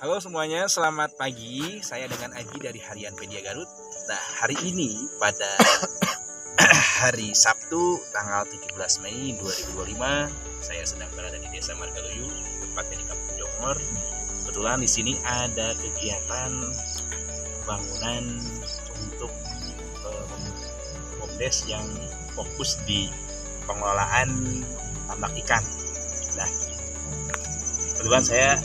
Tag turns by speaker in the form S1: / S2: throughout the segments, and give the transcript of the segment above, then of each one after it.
S1: Halo semuanya, selamat pagi. Saya dengan Aji dari Harian Pedia Garut. Nah, hari ini pada hari Sabtu tanggal 17 Mei 2025, saya sedang berada di Desa Margaluyu, tepatnya di Kampung Jongor. Kebetulan di sini ada kegiatan bangunan untuk BUMDes yang fokus di pengelolaan tambak ikan. Nah, kebetulan saya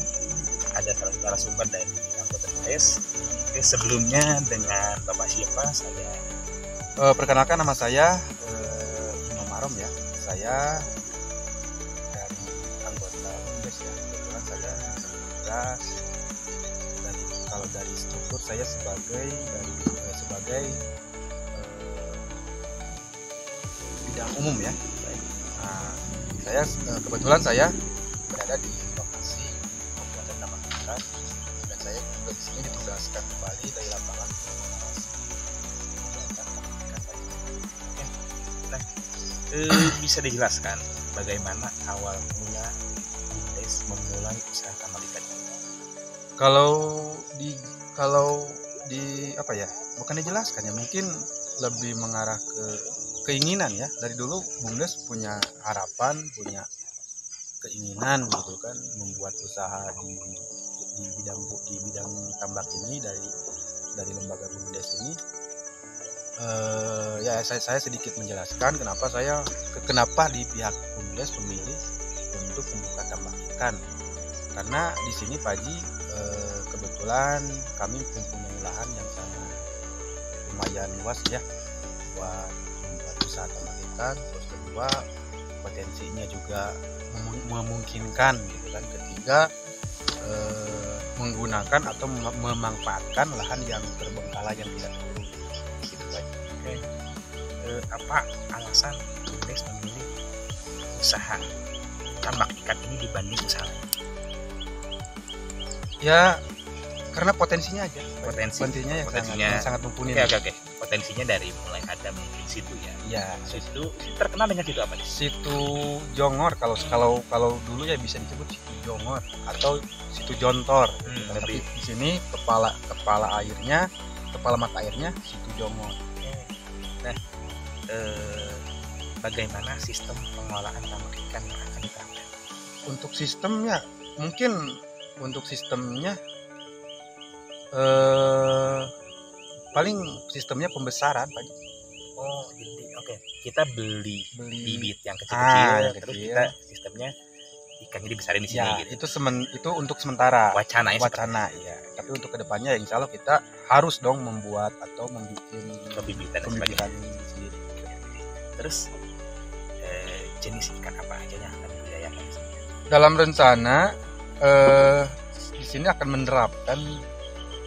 S1: ada salah satu narasumber dari anggota BUMDes. Oke, sebelumnya dengan Bapak siapa? Saya
S2: perkenalkan, nama saya Imam Arom ya. Saya dari anggota BUMDes ya. Kebetulan saya tugas dari, kalau dari struktur saya sebagai bidang umum ya. Nah, saya kebetulan saya berada di lokasi pembuatan tambak ikan, dan saya juga di sini ditugaskan kembali dari lapangan pembuatan tambak ikan tadi.
S1: Nah, bisa dijelaskan bagaimana awal mula BUMDes memulai usaha tambak ikan ini?
S2: Kalau di apa ya? Bukan dijelaskan ya, mungkin lebih mengarah ke keinginan ya. Dari dulu BUMDes punya harapan, punya keinginan gitu kan, membuat usaha di bidang tambak ini dari lembaga BUMDes ini. Ya saya sedikit menjelaskan kenapa di pihak BUMDes memilih untuk membuka tambak ikan. Karena di sini Pak Haji, kebetulan kami mempunyai lahan yang sangat lumayan luas ya buat membuat usaha tambak ikan. Terus kedua, potensinya juga memungkinkan gitu kan. Ketiga, menggunakan atau memanfaatkan lahan yang terbengkalai yang tidak perlu gitu aja.
S1: Oke. Apa alasan BUMDes memilih usaha tambak ikan ini dibanding usaha lain?
S2: Ya karena potensinya aja.
S1: Potensinya
S2: yang sangat mumpuni.
S1: Oke. Potensinya dari mulai ada mungkin situ ya.
S2: Ya,
S1: Situ terkenal dengan situ apa nih?
S2: situ Jongor, kalau dulu ya bisa disebut situ Jongor atau situ Jontor. Tapi di sini kepala mata airnya situ Jongor.
S1: Nah, bagaimana sistem pengolahan tambak ikan yang akan diterapkan?
S2: Untuk sistemnya, mungkin untuk sistemnya paling sistemnya pembesaran Pak.
S1: Oh, jadi oke. Kita beli bibit yang
S2: yang
S1: kecil-kecil, terus
S2: kecil.
S1: kita sistemnya ikannya dibesarin di sini
S2: Ya,
S1: gitu.
S2: itu untuk sementara
S1: Wacana
S2: ya. Tapi untuk kedepannya ya insya Allah kita harus dong membuat atau membuat
S1: Pembibitan dan
S2: pembibitan
S1: sebagainya.
S2: sendiri.
S1: Terus jenis ikan apa aja yang akan dibudidayakan di sini?
S2: Dalam rencana di sini akan menerapkan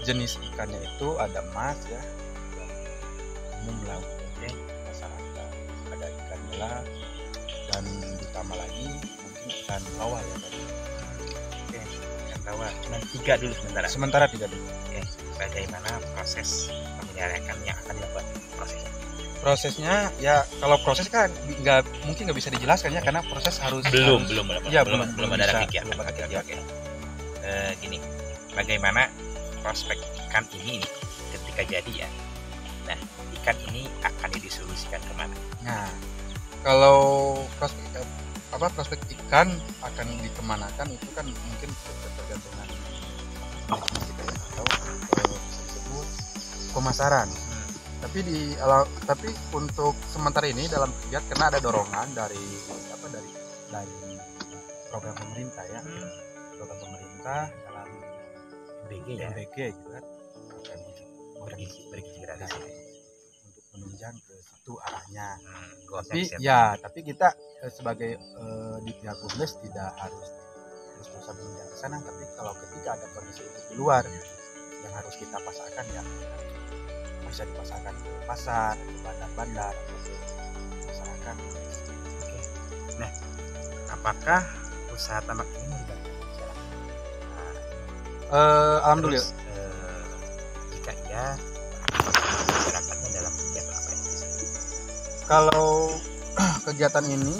S2: jenis ikannya itu ada mas ya, umum laut ya, masyarakat, ada ikan nila, dan ditambah lagi mungkin ikan bawal ya tadi.
S1: Oke, ikan bawal. Cuma 3 dulu
S2: Sementara 3 dulu.
S1: Oke, bagaimana proses pemeliharaan yang akan dilakukan prosesnya?
S2: Prosesnya ya, kalau proses kan mungkin nggak bisa dijelaskan ya, karena proses harus
S1: Belum
S2: ya,
S1: belum ada
S2: bisa,
S1: kegiatan.
S2: belum ada kegiatan.
S1: Oke. Gini, bagaimana prospek ikan ini ketika jadi ya? Nah, ikan ini akan didistribusikan kemana?
S2: Nah, kalau prospek ikan akan dikemanakan itu kan mungkin tergantungan kita ya, atau bisa disebut pemasaran. Tapi untuk sementara ini dalam kegiatan, karena ada dorongan dari program pemerintah ya, program pemerintah dalam MBG gitu kan,
S1: bergizi gratis ya.
S2: untuk menunjang ke situ arahnya.
S1: Tapi
S2: Tapi kita sebagai di pihak BUMDes tidak harus berusaha menunjang ke sana. Tapi kalau ketika ada kondisi itu di luar yang harus kita pasarkan, ya bisa dipasarkan ke pasar, ke bandar-bandar, atau ke masyarakat.
S1: Nah, apakah usaha tambak ini melibatkan masyarakat?
S2: Alhamdulillah.
S1: Terus, jika iya, masyarakatnya dalam kegiatan apa yang bisa?
S2: Kalau kegiatan ini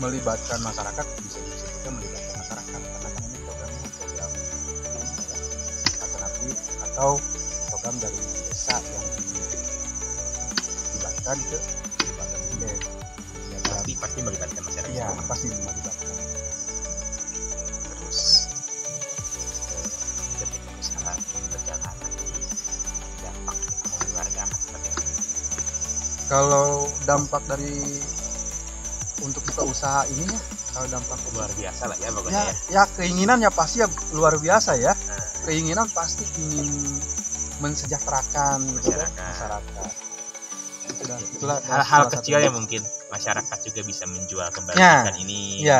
S2: melibatkan masyarakat, bisa juga melibatkan masyarakat, karena kan ini program atau program dari desa yang dilibatkan ke lembaga BUMDes. Ya,
S1: pasti melibatkan masyarakat.
S2: iya, pasti melibatkan.
S1: Terus ketika usaha berjalan dampak ekonomi warga seperti apa?
S2: Kalau dampak dari untuk buka usaha ini ya, kalau dampak
S1: Luar biasa lah ya pokoknya
S2: ya,
S1: ya.
S2: ya keinginannya pasti ya luar biasa ya.
S1: Nah,
S2: Keinginan pasti ingin mensejahterakan gitu kan,
S1: masyarakat.
S2: Itulah
S1: Hal-hal
S2: salah
S1: kecil
S2: satunya.
S1: yang mungkin masyarakat juga bisa menjual kembali
S2: Ya,
S1: ikan ini.
S2: ya